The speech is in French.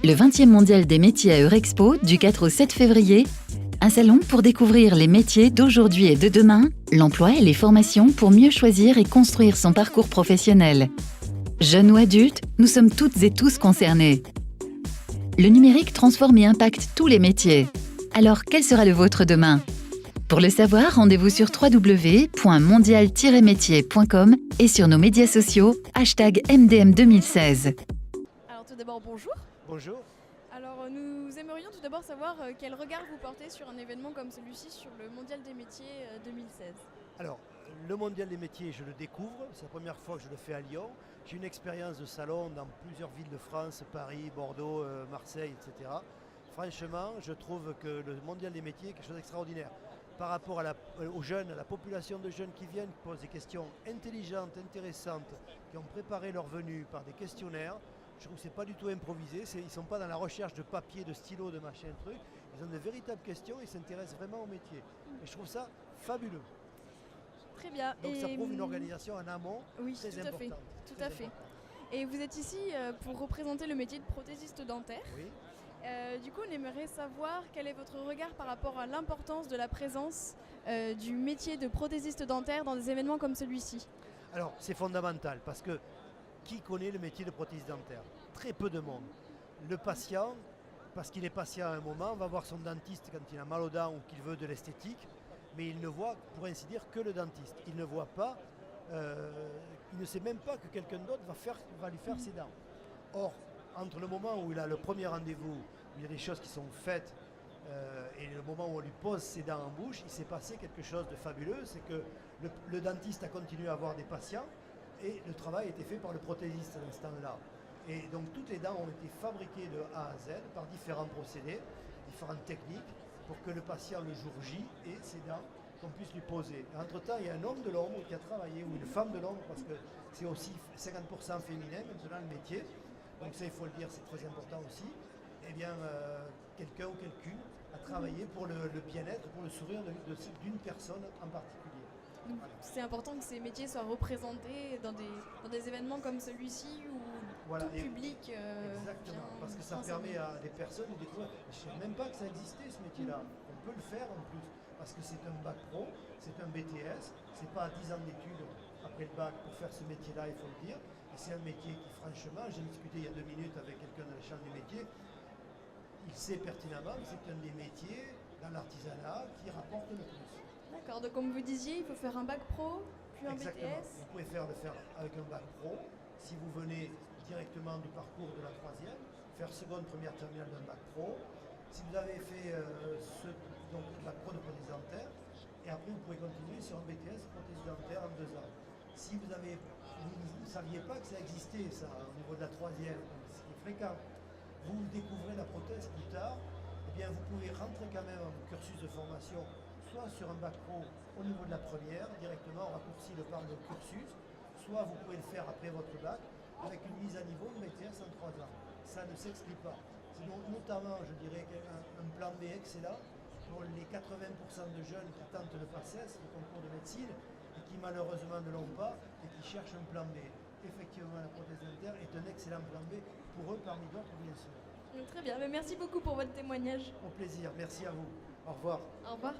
Le 20e mondial des métiers à Eurexpo du 4 au 7 février. Un salon pour découvrir les métiers d'aujourd'hui et de demain, l'emploi et les formations pour mieux choisir et construire son parcours professionnel. Jeunes ou adultes, nous sommes toutes et tous concernés. Le numérique transforme et impacte tous les métiers. Alors, quel sera le vôtre demain ? Pour le savoir, rendez-vous sur www.mondial-métier.com et sur nos médias sociaux, #MDM2016. Alors tout d'abord, bonjour. Bonjour. Alors nous aimerions tout d'abord savoir quel regard vous portez sur un événement comme celui-ci, sur le Mondial des métiers 2016. Alors, le Mondial des métiers, je le découvre. C'est la première fois que je le fais à Lyon. J'ai une expérience de salon dans plusieurs villes de France, Paris, Bordeaux, Marseille, etc. Franchement, je trouve que le Mondial des métiers est quelque chose d'extraordinaire. Par rapport aux jeunes, à la population de jeunes qui viennent, qui posent des questions intelligentes, intéressantes, qui ont préparé leur venue par des questionnaires, je trouve que ce n'est pas du tout improvisé. Ils ne sont pas dans la recherche de papier, de stylo, de machin, truc. Ils ont de véritables questions et s'intéressent vraiment au métier. Et je trouve ça fabuleux. Très bien. Donc ça prouve une organisation en amont très importante. Tout à fait. Et vous êtes ici pour représenter le métier de prothésiste dentaire. Oui. Du coup, on aimerait savoir quel est votre regard par rapport à l'importance de la présence du métier de prothésiste dentaire dans des événements comme celui-ci. Alors, c'est fondamental parce que qui connaît le métier de prothésiste dentaire ? Très peu de monde. Le patient, parce qu'il est patient à un moment, va voir son dentiste quand il a mal aux dents ou qu'il veut de l'esthétique, mais il ne voit, pour ainsi dire, que le dentiste. Il ne voit pas, il ne sait même pas que quelqu'un d'autre va lui faire ses dents. Or, entre le moment où il a le premier rendez-vous, où il y a des choses qui sont faites, et le moment où on lui pose ses dents en bouche, il s'est passé quelque chose de fabuleux, c'est que le dentiste a continué à avoir des patients, et le travail a été fait par le prothésiste à l'instant-là. Et donc toutes les dents ont été fabriquées de A à Z par différents procédés, différentes techniques, pour que le patient le jour J ait ses dents qu'on puisse lui poser. Entre-temps, il y a un homme de l'ombre qui a travaillé, ou une femme de l'ombre, parce que c'est aussi 50% féminin maintenant le métier. Donc ça, il faut le dire, c'est très important aussi. Eh bien, quelqu'un ou quelqu'une a travaillé pour le bien-être, pour le sourire d'une personne en particulier. Voilà. C'est important que ces métiers soient représentés dans des événements comme celui-ci où tout public exactement, parce que ça permet à des personnes de découvrir. Je ne savais même pas que ça existait ce métier-là. On peut le faire en plus, parce que c'est un bac pro, c'est un BTS, c'est pas 10 ans d'études après le bac pour faire ce métier-là, il faut le dire. Et c'est un métier qui, franchement, j'ai discuté il y a 2 minutes avec quelqu'un de la chambre des métiers, il sait pertinemment que c'est un des métiers dans l'artisanat qui rapporte le plus. D'accord, donc comme vous disiez, il faut faire un bac pro, puis un Exactement. BTS. Vous pouvez le faire avec un bac pro, si vous venez directement du parcours de la 3e, faire seconde, première terminale d'un bac pro. Si vous avez fait donc bac pro de prothèse dentaire, et après vous pouvez continuer sur un BTS prothèse dentaire en 2 ans. Si vous ne saviez pas que ça existait, ça, au niveau de la 3e, ce qui est fréquent, vous découvrez la prothèse plus tard, eh bien vous pouvez rentrer quand même en cursus de formation, soit sur un bac pro au niveau de la première, directement on raccourcit le cursus, soit vous pouvez le faire après votre bac, avec une mise à niveau de BTS en 3 ans. Ça ne s'explique pas. C'est donc notamment, je dirais, un plan B excellent pour les 80% de jeunes qui tentent le PACES, le concours de médecine, et qui malheureusement ne l'ont pas, et qui cherchent un plan B. Effectivement, la prothèse dentaire est un excellent plan B pour eux, parmi d'autres, bien sûr. Très bien, merci beaucoup pour votre témoignage. Au plaisir, merci à vous. Au revoir. Au revoir.